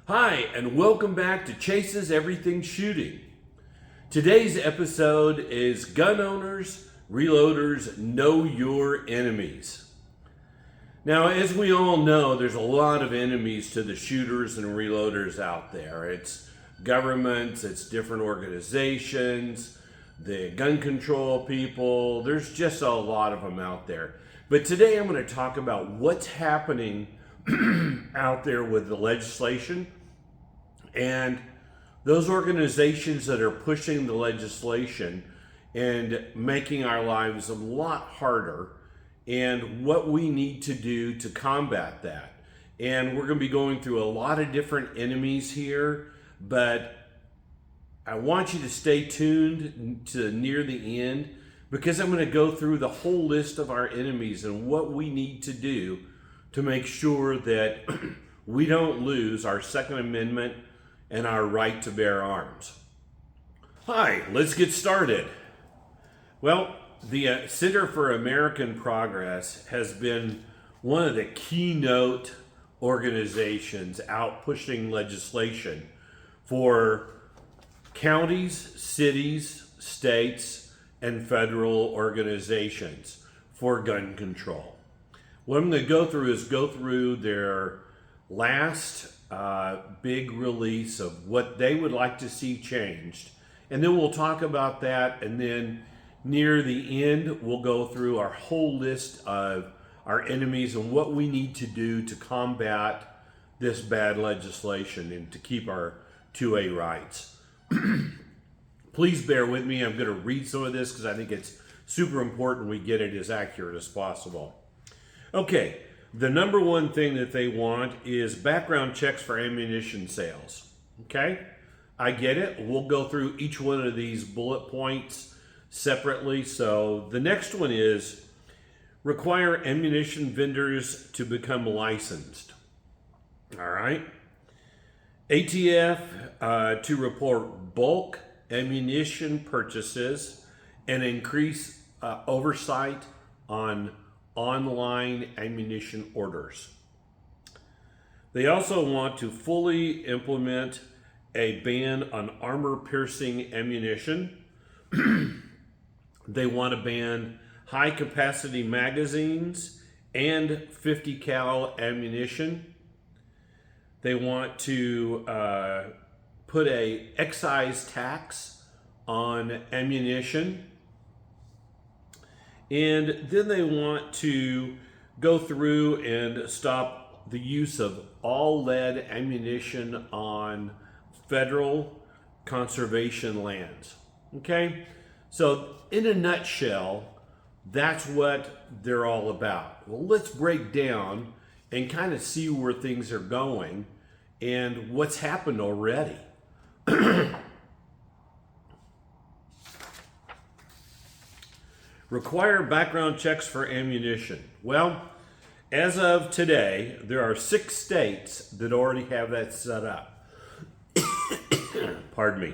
Hi, and welcome back to Chase's Everything Shooting. Today's episode is Gun Owners, Reloaders, Know Your Enemies. Now, as we all know, there's a lot of enemies to the shooters and reloaders out there. It's governments, it's different organizations, the gun control people. There's just a lot of them out there. But today I'm going to talk about what's happening out there with the legislation and those organizations that are pushing the legislation and making our lives a lot harder, and what we need to do to combat that. And we're going to be going through a lot of different enemies here, but I want you to stay tuned to near the end, because I'm going to go through the whole list of our enemies and what we need to do to make sure that we don't lose our Second Amendment and our right to bear arms. Hi, let's get started. Well, the Center for American Progress has been one of the keynote organizations out pushing legislation for counties, cities, states, and federal organizations for gun control. What I'm going to go through their last big release of what they would like to see changed, and then we'll talk about that, and then near the end we'll go through our whole list of our enemies and what we need to do to combat this bad legislation and to keep our 2A rights. Please bear with me. I'm going to read some of this because I think it's super important we get it as accurate as possible. Okay, the number one thing that they want is background checks for ammunition sales. Okay, I get it. We'll go through each one of these bullet points separately. So the next one is require ammunition vendors to become licensed. All right. ATF to report bulk ammunition purchases and increase oversight on online ammunition orders. They also want to fully implement a ban on armor-piercing ammunition. They want to ban high-capacity magazines and 50 cal ammunition. They want to put a excise tax on ammunition. And then they want to go through and stop the use of all lead ammunition on federal conservation lands. Okay? So in a nutshell, that's what they're all about. Well, let's break down and kind of see where things are going and what's happened already. Require background checks for ammunition. Well, as of today, there are 6 states that already have that set up. Pardon me.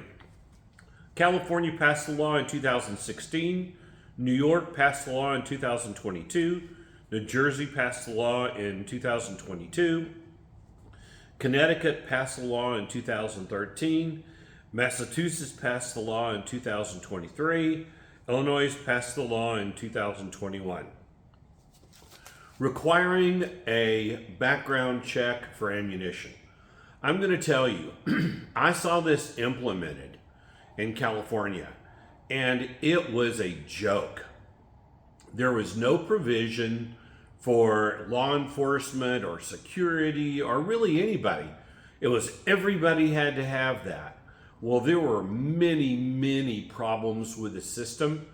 California passed the law in 2016. New York passed the law in 2022. New Jersey passed the law in 2022. Connecticut passed the law in 2013. Massachusetts passed the law in 2023. Illinois passed the law in 2021. Requiring a background check for ammunition. I'm going to tell you, I saw this implemented in California, and it was a joke. There was no provision for law enforcement or security or really anybody. It was everybody had to have that. Well, there were many problems with the system,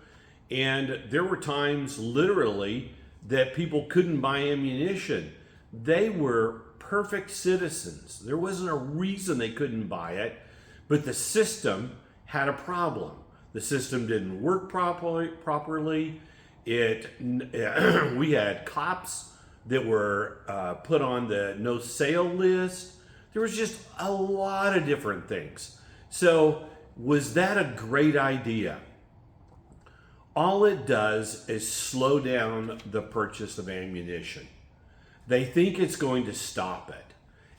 and there were times literally that people couldn't buy ammunition. They were perfect citizens. There wasn't a reason they couldn't buy it, but the system had a problem. The system didn't work properly. We had cops that were put on the no sale list. There was just a lot of different things. So was that a great idea? all it does is slow down the purchase of ammunition. They think it's going to stop it.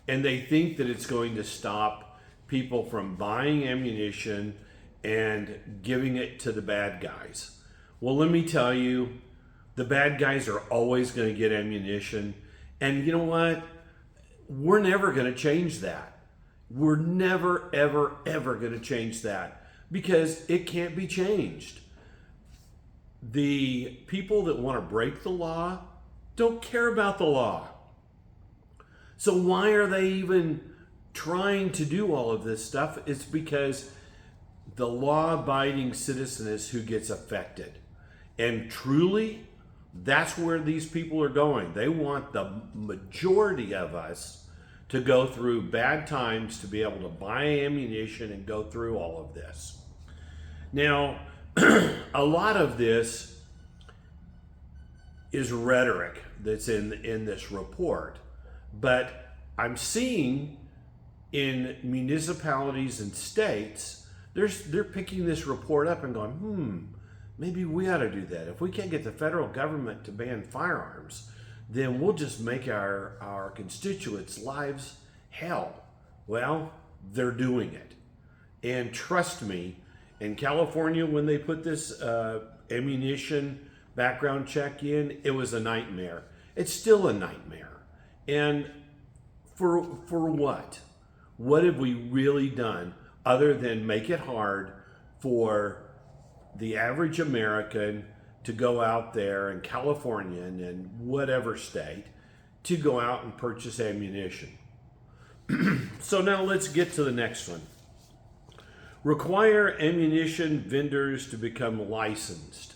And they think that it's going to stop people from buying ammunition and giving it to the bad guys. Well, let me tell you, the bad guys are always going to get ammunition. And you know what? We're never going to change that. We're never, ever, ever going to change that because it can't be changed. The people that want to break the law don't care about the law. So why are they even trying to do all of this stuff? It's because the law-abiding citizen is who gets affected. And truly, that's where these people are going. They want the majority of us to go through bad times to be able to buy ammunition and go through all of this. Now, a lot of this is rhetoric that's in this report, but I'm seeing in municipalities and states, they're picking this report up and going, maybe we ought to do that. If we can't get the federal government to ban firearms, then we'll just make our constituents' lives hell. Well, they're doing it. And trust me, in California, when they put this ammunition background check in, it was a nightmare. It's still a nightmare. And for what? What have we really done other than make it hard for the average American to go out there in California and in whatever state to go out and purchase ammunition? So now let's get to the next one. Require ammunition vendors to become licensed.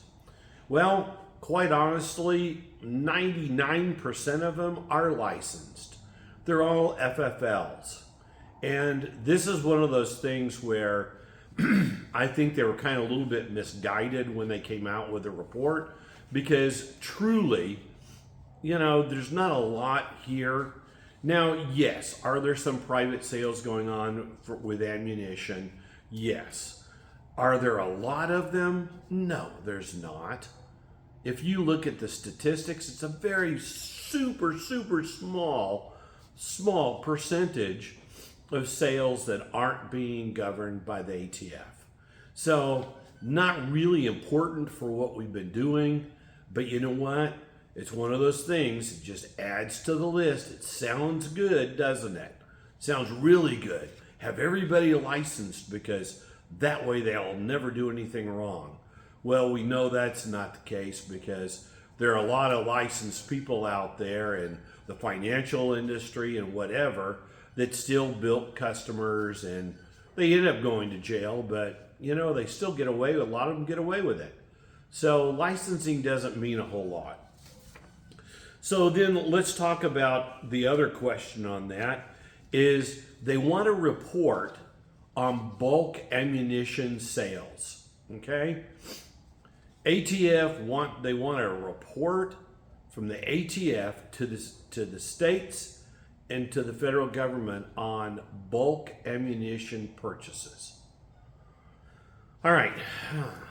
Well, quite honestly, 99% of them are licensed. They're all FFLs. And this is one of those things where I think they were kind of a little bit misguided when they came out with the report, because truly, there's not a lot here. Now, yes, are there some private sales going on with ammunition? Yes. Are there a lot of them? No, there's not. If you look at the statistics, it's a very super small percentage of sales that aren't being governed by the ATF. So not really important for what we've been doing, but you know what? It's one of those things, it just adds to the list. It sounds good, doesn't it? Sounds really good. Have everybody licensed because that way they'll never do anything wrong. Well, we know that's not the case because there are a lot of licensed people out there in the financial industry and whatever that still bilk customers, and they end up going to jail, but they still get away with, a lot of them get away with it. So licensing doesn't mean a whole lot. So then let's talk about the other question on that is they want to report on bulk ammunition sales. Okay? They want a report from the ATF to the states and to the federal government on bulk ammunition purchases. All right,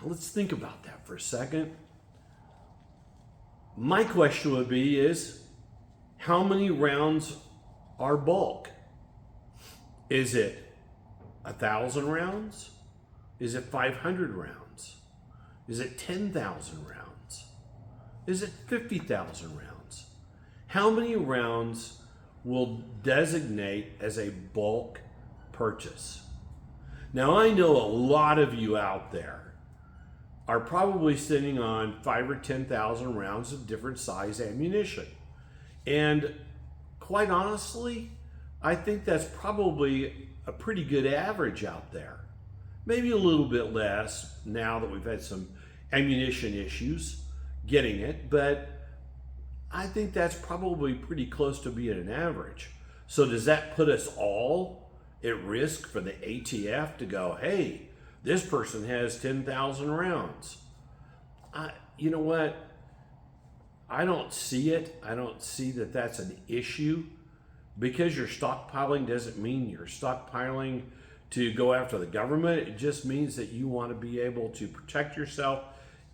let's think about that for a second. My question would be is, how many rounds are bulk? Is it 1,000 rounds? Is it 500 rounds? Is it 10,000 rounds? Is it 50,000 rounds? How many rounds will designate as a bulk purchase? Now, I know a lot of you out there are probably sitting on 5,000 or 10,000 rounds of different size ammunition. And quite honestly, I think that's probably a pretty good average out there. Maybe a little bit less now that we've had some ammunition issues getting it, but I think that's probably pretty close to being an average. So does that put us all at risk for the ATF to go, hey, this person has 10,000 rounds? You know what? I don't see it. I don't see that that's an issue. Because you're stockpiling doesn't mean you're stockpiling to go after the government. It just means that you want to be able to protect yourself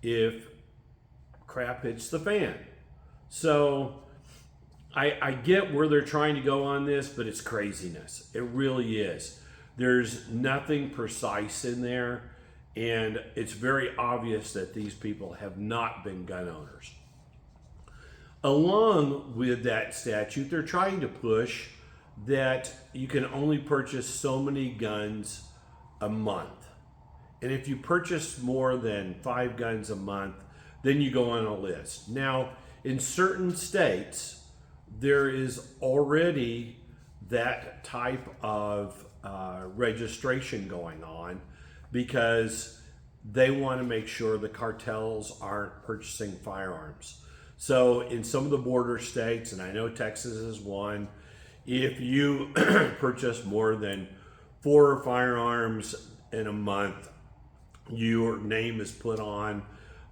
if crap hits the fan. So I get where they're trying to go on this, but it's craziness. It really is. There's nothing precise in there, and it's very obvious that these people have not been gun owners. Along with that statute, they're trying to push that you can only purchase so many guns a month. And if you purchase more than 5 guns a month, then you go on a list. Now, in certain states, there is already that type of registration going on because they want to make sure the cartels aren't purchasing firearms. So in some of the border states, and I know Texas is one, if you purchase more than 4 firearms in a month, your name is put on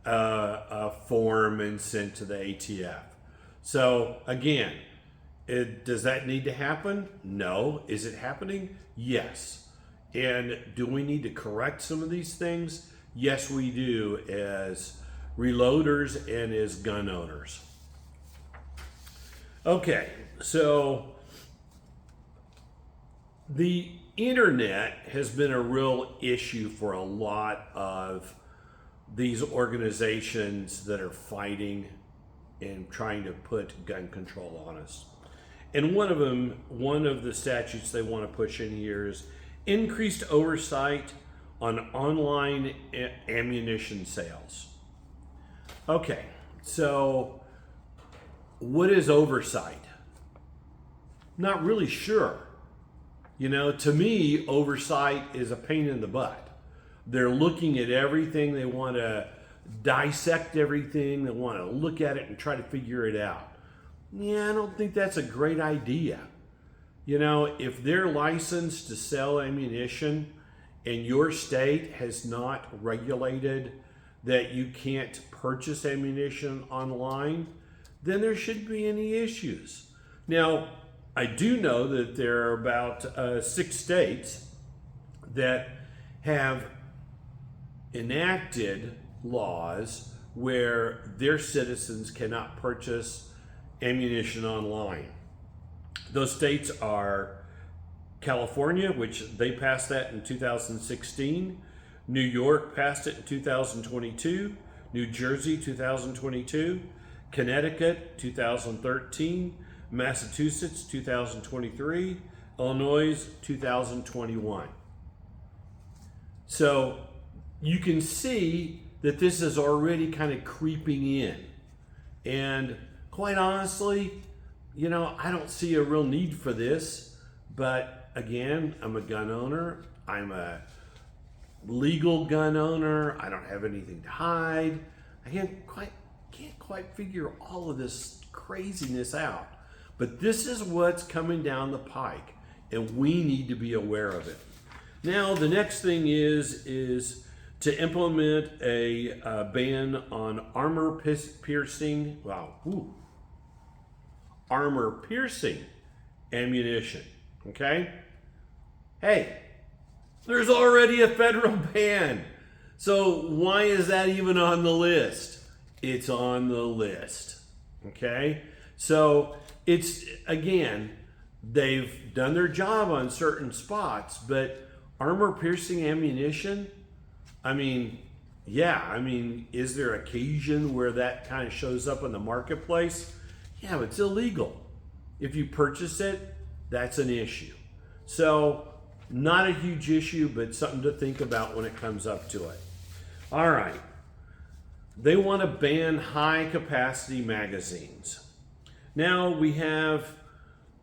a form and sent to the ATF. So again, does that need to happen? No. Is it happening? Yes. And do we need to correct some of these things? Yes, we do, as reloaders and as gun owners. Okay, so the internet has been a real issue for a lot of these organizations that are fighting and trying to put gun control on us. And one of the statutes they want to push in here is increased oversight on online ammunition sales. Okay, so what is oversight? Not really sure. You know, to me, oversight is a pain in the butt. They're looking at everything. They want to dissect everything. They want to look at it and try to figure it out. Yeah, I don't think that's a great idea. You know, if they're licensed to sell ammunition and your state has not regulated that you can't purchase ammunition online, then there shouldn't be any issues. Now, I do know that there are about 6 states that have enacted laws where their citizens cannot purchase ammunition online. Those states are California, which they passed that in 2016. New York passed it in 2022. New Jersey, 2022. Connecticut, 2013. Massachusetts, 2023. Illinois, 2021. So you can see that this is already kind of creeping in. And quite honestly, you know, I don't see a real need for this. But again, I'm a gun owner. I'm a legal gun owner. I don't have anything to hide. I can't quite figure all of this craziness out. But this is what's coming down the pike, and we need to be aware of it. Now, the next thing is to implement a ban on armor-piercing ammunition. Okay? Hey, there's already a federal ban. So why is that even on the list? It's on the list. Okay? So it's, again, they've done their job on certain spots, but armor-piercing ammunition, I mean, is there occasion where that kind of shows up in the marketplace? Yeah, but it's illegal. If you purchase it, that's an issue. So, not a huge issue, but something to think about when it comes up to it. All right. They want to ban high-capacity magazines. Now, we have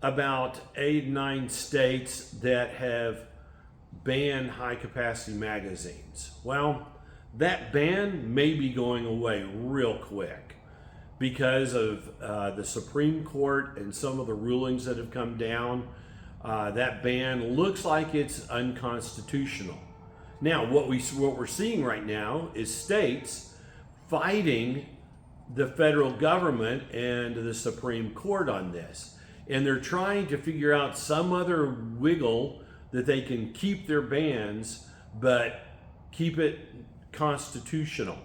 about 8, 9 states that have banned high-capacity magazines. Well, that ban may be going away real quick because of the Supreme Court and some of the rulings that have come down. That ban looks like it's unconstitutional. Now, what we're seeing right now is states fighting the federal government and the Supreme Court on this. And they're trying to figure out some other wiggle that they can keep their bans, but keep it constitutional.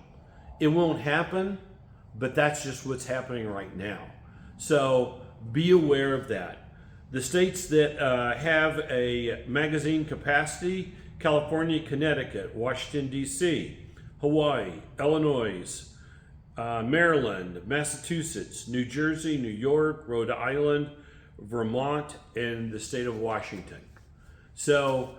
It won't happen, but that's just what's happening right now. So be aware of that. The states that have a magazine capacity: California, Connecticut, Washington, D.C., Hawaii, Illinois, Maryland, Massachusetts, New Jersey, New York, Rhode Island, Vermont, and the state of Washington. So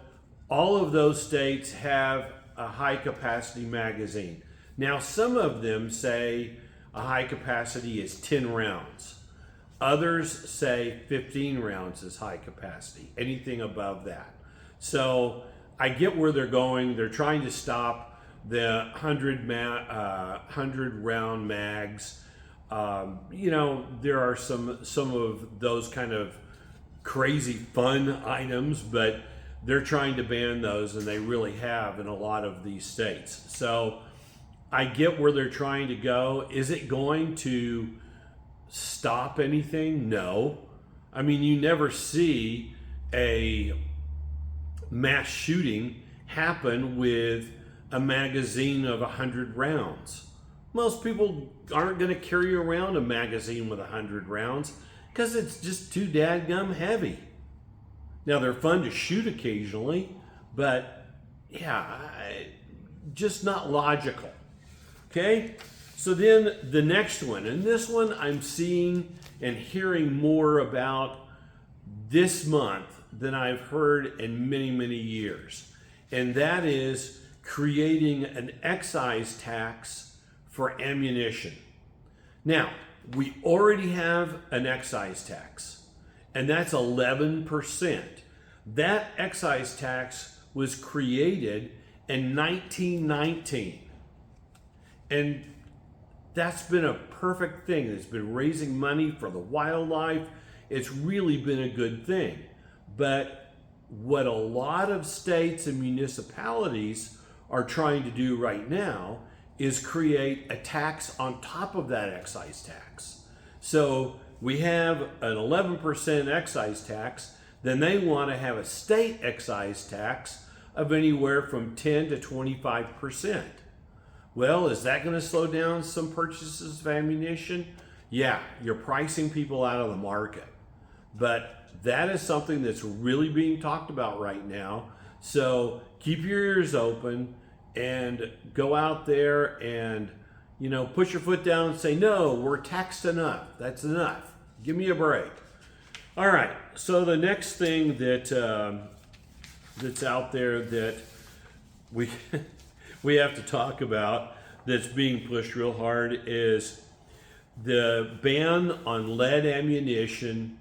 all of those states have a high capacity magazine. Now, some of them say a high capacity is 10 rounds. Others say 15 rounds is high capacity, anything above that. So I get where they're going. They're trying to stop the 100 round mags. There are some of those kind of crazy fun items, but they're trying to ban those, and they really have in a lot of these states. So I get where they're trying to go. Is it going to stop anything? No. I mean, you never see a mass shooting happen with a magazine of 100 rounds. Most people aren't going to carry around a magazine with 100 rounds because it's just too dadgum heavy. Now, they're fun to shoot occasionally, but yeah, just not logical. Okay? So then the next one, and this one I'm seeing and hearing more about this month than I've heard in many, many years. And that is creating an excise tax for ammunition. Now, we already have an excise tax, and that's 11%. That excise tax was created in 1919. And that's been a perfect thing. It's been raising money for the wildlife. It's really been a good thing. But what a lot of states and municipalities are trying to do right now is create a tax on top of that excise tax. So we have an 11% excise tax, then they want to have a state excise tax of anywhere from 10 to 25%. Well, is that going to slow down some purchases of ammunition? Yeah, you're pricing people out of the market. But that is something that's really being talked about right now. So keep your ears open and go out there and, put your foot down and say, no, we're taxed enough. That's enough. Give me a break. All right. So the next thing that's out there that we we have to talk about that's being pushed real hard is the ban on lead ammunition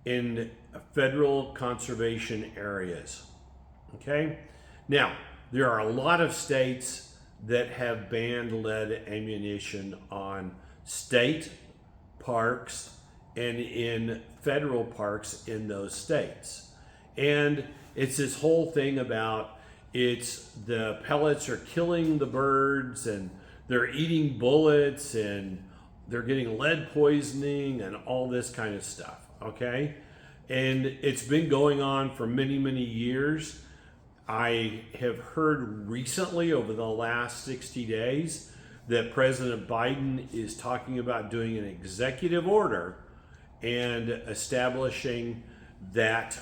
in federal conservation areas. Okay? Now, there are a lot of states that have banned lead ammunition on state parks and in federal parks in those states. And it's this whole thing about the pellets are killing the birds and they're eating bullets and they're getting lead poisoning and all this kind of stuff, okay? And it's been going on for many, many years. I have heard recently over the last 60 days that President Biden is talking about doing an executive order and establishing that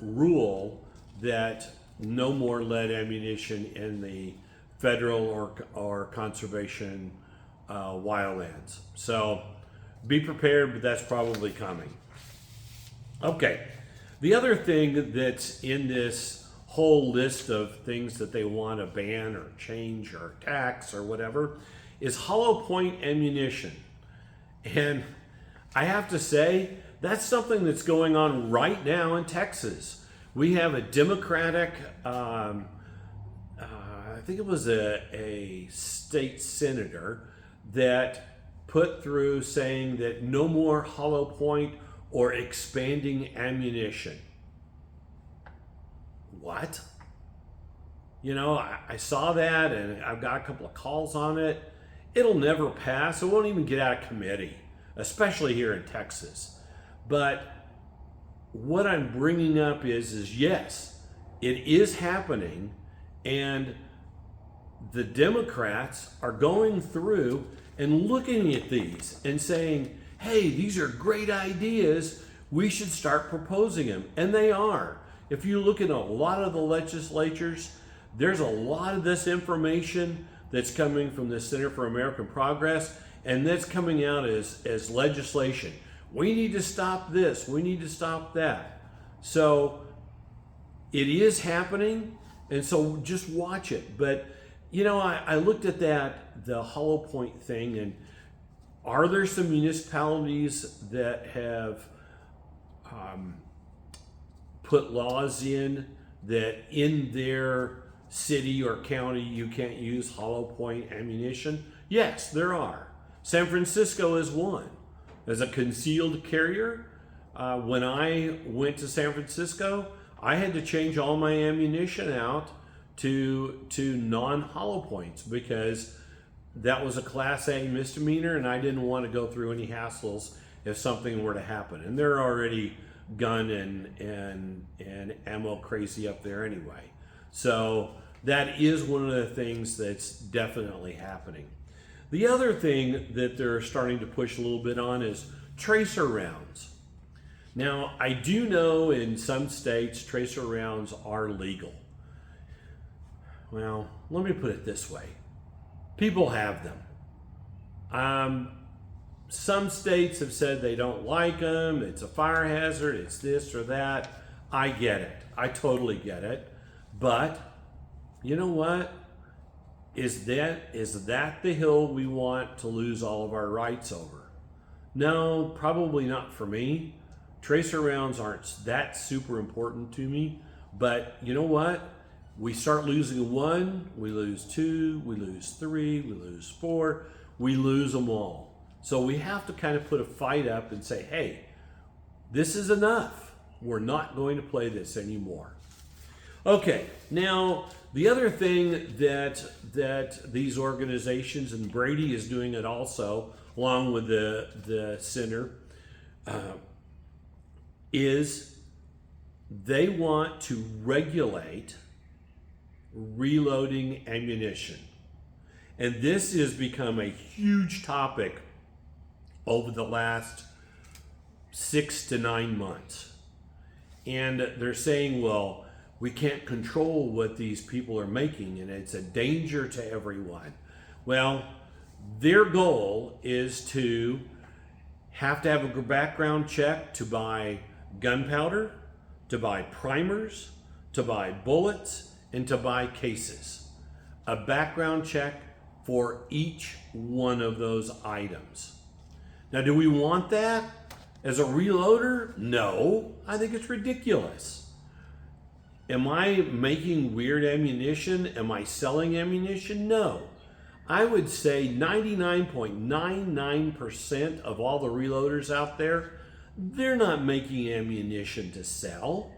rule that no more lead ammunition in the federal or conservation wildlands. So be prepared, but that's probably coming. Okay, the other thing that's in this whole list of things that they want to ban or change or tax or whatever is hollow point ammunition. And I have to say, that's something that's going on right now in Texas. We have a Democratic, I think it was a state senator that put through saying that no more hollow point or expanding ammunition. What? I saw that and I've got a couple of calls on it. It'll never pass. It won't even get out of committee, especially here in Texas. But what I'm bringing up is yes, it is happening, and the Democrats are going through and looking at these and saying, hey, these are great ideas. We should start proposing them. And they are. If you look at a lot of the legislatures, there's a lot of this information that's coming from the Center for American Progress, and that's coming out as legislation. We need to stop this. We need to stop that. So it is happening, and so just watch it. But, you know, I looked at the Hollow Point thing, and are there some municipalities that have put laws in that in their city or county you can't use hollow point ammunition? Yes, there are. San Francisco is one. As a concealed carrier, when I went to San Francisco, I had to change all my ammunition out to non-hollow points because that was a Class A misdemeanor, and I didn't want to go through any hassles if something were to happen. And they're already gun and ammo crazy up there anyway. So that is one of the things that's definitely happening. The other thing that they're starting to push a little bit on is tracer rounds. Now, I do know in some states tracer rounds are legal. Well, let me put it this way. People have them. Some states have said they don't like them. It's a fire hazard. It's this or that. I get it. I totally get it. But you know what? Is that the hill we want to lose all of our rights over? No, probably not for me. Tracer rounds aren't that super important to me. But you know what? We start losing one, we lose two, we lose three, we lose four, we lose them all. So we have to kind of put a fight up and say, hey, this is enough. We're not going to play this anymore. Okay, now the other thing that these organizations, and Brady is doing it also, along with the center, is they want to regulate reloading ammunition. And this has become a huge topic over the last 6 to 9 months. And they're saying, well, we can't control what these people are making, and it's a danger to everyone. Well, their goal is to have a background check to buy gunpowder, to buy primers, to buy bullets, and to buy cases. A background check for each one of those items. Now, do we want that as a reloader? No, I think it's ridiculous. Am I making weird ammunition? Am I selling ammunition? No. I would say 99.99% of all the reloaders out there, they're not making ammunition to sell.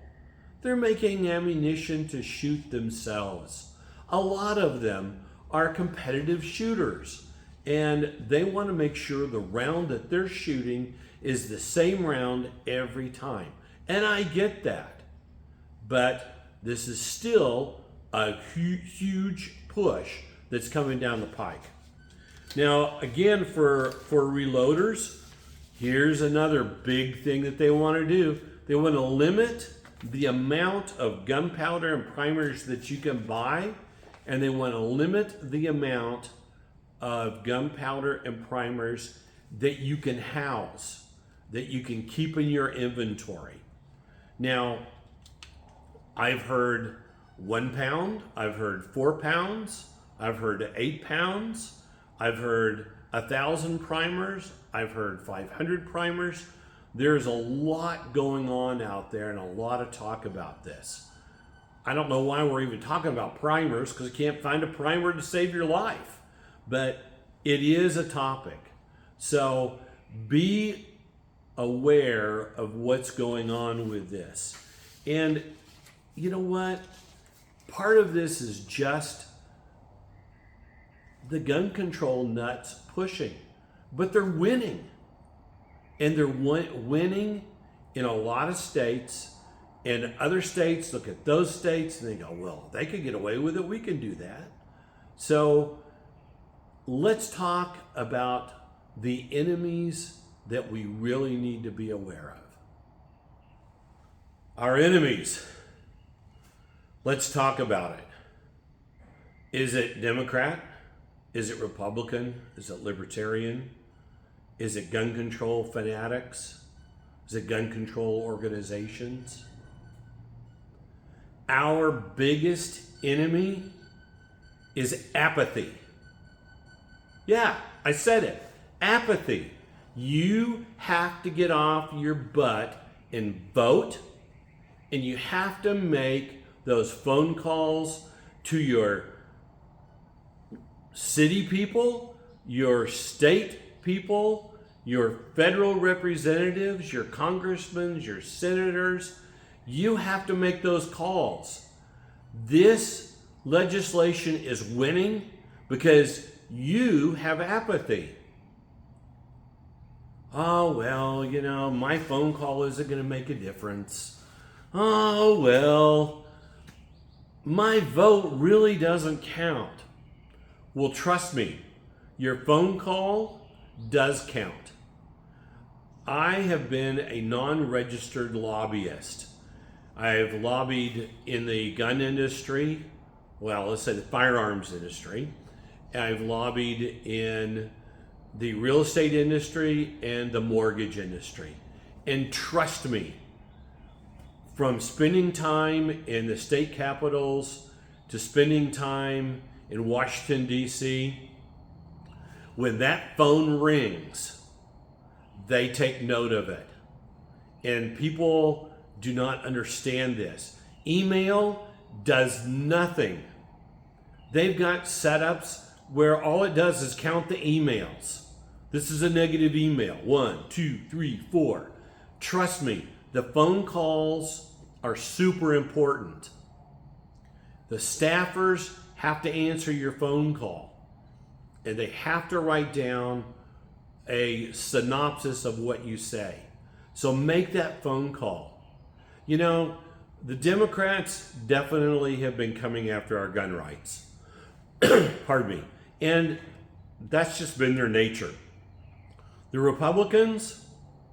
They're making ammunition to shoot themselves. A lot of them are competitive shooters, and they want to make sure the round that they're shooting is the same round every time. And I get that. But this is still a huge push that's coming down the pike. Now, again, for reloaders, here's another big thing that they want to do. They want to limit the amount of gunpowder and primers that you can buy, and they want to limit the amount of gunpowder and primers that you can house, that you can keep in your inventory. Now, I've heard 1 pound, I've heard 4 pounds, I've heard 8 pounds, I've heard 1,000 primers, I've heard 500 primers. There's a lot going on out there and a lot of talk about this. I don't know why we're even talking about primers, because you can't find a primer to save your life. But it is a topic. So be aware of what's going on with this. And you know what? Part of this is just the gun control nuts pushing. But they're winning. And they're winning in a lot of states. And other states look at those states and they go, well, they could get away with it. We can do that. So let's talk about the enemies that we really need to be aware of. Our enemies. Let's talk about it. Is it Democrat? Is it Republican? Is it Libertarian? Is it gun control fanatics? Is it gun control organizations? Our biggest enemy is apathy. Yeah, I said it. Apathy. You have to get off your butt and vote, and you have to make those phone calls to your city people, your state people, your federal representatives, your congressmen, your senators. You have to make those calls. This legislation is winning because you have apathy. Oh, well, my phone call isn't going to make a difference. Oh, well, my vote really doesn't count. Well, trust me, your phone call does count. I have been a non-registered lobbyist. I've lobbied in the gun industry, well, let's say the firearms industry. I've lobbied in the real estate industry and the mortgage industry. And trust me, from spending time in the state capitals to spending time in Washington, D.C., when that phone rings, they take note of it. And people do not understand this. Email does nothing. They've got setups where all it does is count the emails. This is a negative email. 1, 2, 3, 4. Trust me, the phone calls are super important. The staffers have to answer your phone call, and they have to write down a synopsis of what you say. So make that phone call. The Democrats definitely have been coming after our gun rights. Pardon me. And that's just been their nature. The Republicans,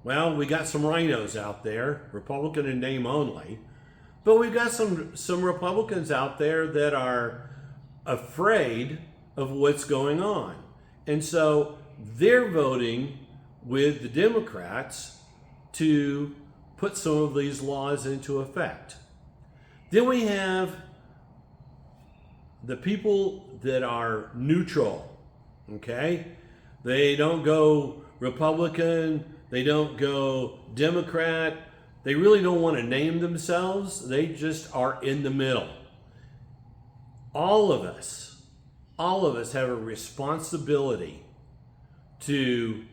well, we got some rhinos out there, Republican in name only, but we've got some Republicans out there that are afraid of what's going on. And so they're voting with the Democrats to put some of these laws into effect. Then we have the people that are neutral, okay? They don't go Republican, they don't go Democrat, they really don't want to name themselves, they just are in the middle. All of us have a responsibility to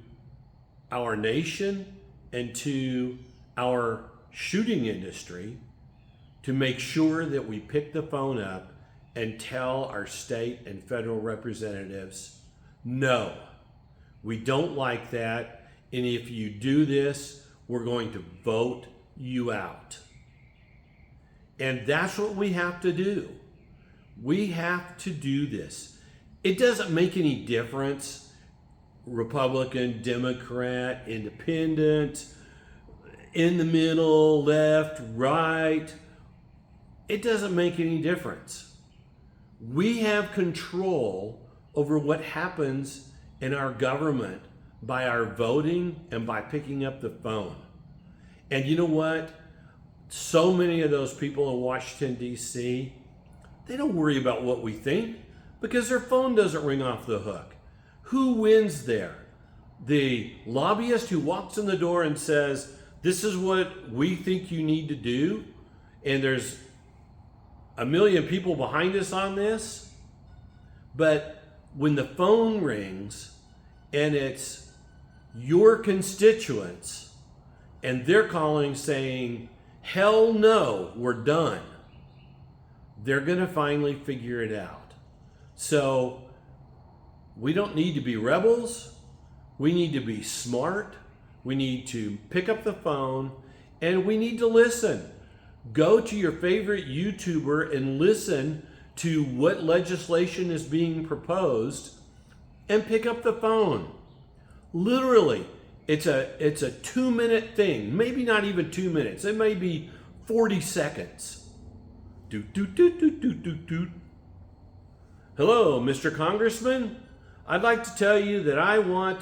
our nation and to our shooting industry to make sure that we pick the phone up and tell our state and federal representatives, no, we don't like that, and if you do this, we're going to vote you out. And that's what we have to do. We have to do this. It doesn't make any difference, Republican, Democrat, Independent, in the middle, left, right. It doesn't make any difference. We have control over what happens in our government by our voting and by picking up the phone. And you know what? So many of those people in Washington, D.C., they don't worry about what we think because their phone doesn't ring off the hook. Who wins there? The lobbyist who walks in the door and says, this is what we think you need to do, and there's a million people behind us on this. But when the phone rings and it's your constituents and they're calling saying, hell no, we're done, they're going to finally figure it out. So we don't need to be rebels. We need to be smart. We need to pick up the phone and we need to listen. Go to your favorite YouTuber and listen to what legislation is being proposed and pick up the phone. Literally, it's a 2-minute thing, maybe not even 2 minutes. It may be 40 seconds. Doot, doot, doot, doot, doot, doot, doot. Hello, Mr. Congressman. I'd like to tell you that I want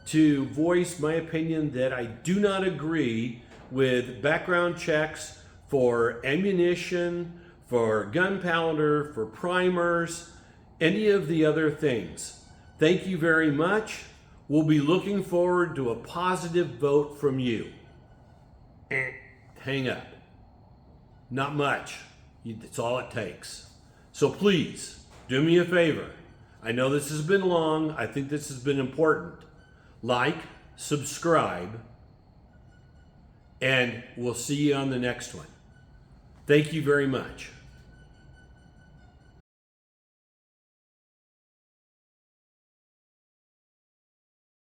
to voice my opinion that I do not agree with background checks for ammunition, for gunpowder, for primers, any of the other things. Thank you very much. We'll be looking forward to a positive vote from you. Hang up. Not much. That's all it takes. So please, do me a favor. I know this has been long. I think this has been important. Like, subscribe, and we'll see you on the next one. Thank you very much.